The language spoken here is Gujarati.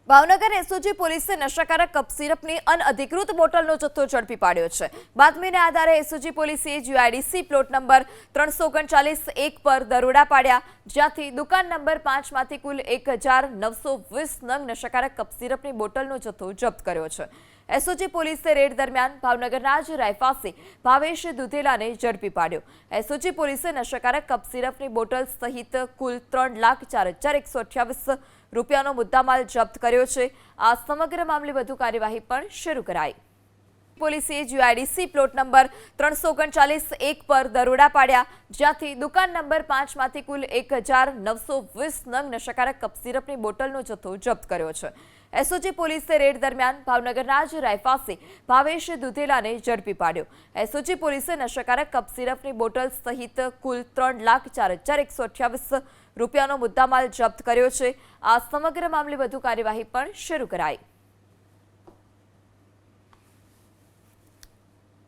ભાવનગર એસઓજી પોલીસે નશાકારક કપ સિરપની અનઅધિકૃત બોટલનો જથ્થો ઝડપી પાડ્યો છે। બાતમીને આધારે એસઓજી પોલીસે જીઆઈડીસી પ્લોટ નંબર 339-1 પર દરોડા પાડ્યા, જ્યાંથી દુકાન નંબર 5 માંથી કુલ 1920 નંગ નશાકારક કપ સિરપની બોટલનો જથ્થો જપ્ત કર્યો છે। એસઓજી પોલીસે રેડ દરમિયાન ભાવનગરના જ રહેવાસી ભાવેશ દુધેલાને ઝડપી પાડ્યો। એસઓજી પોલીસે નશાકારક કપ સિરપની બોટલ સહિત કુલ 3,04,128 રૂપિયાનો મુદ્દામાલ જપ્ત કર્યો છે। આ સમગ્ર મામલે વધુ કાર્યવાહી પણ શરૂ કરાઈ। પોલીસે જીઆઈડીસી પ્લોટ નંબર 339-1 પર દરોડા પાડ્યા, જ્યાંથી દુકાન નંબર 5 માંથી કુલ 1920 નંગ નશાકારક કપ સિરપની બોટલનો જથ્થો જપ્ત કર્યો છે। એસઓજી પોલીસે રેડ દરમિયાન ભાવનગરના જ રહેવાસી ભાવેશ દુધેલાને ઝડપી પાડ્યો। એસઓજી પોલીસે નશાકારક કપ સિરપની બોટલ સહિત કુલ 3,04,128 રૂપિયાનો મુદ્દામાલ જપ્ત કર્યો છે। આ સમગ્ર મામલે વધુ કાર્યવાહી પણ શરૂ કરાઈ।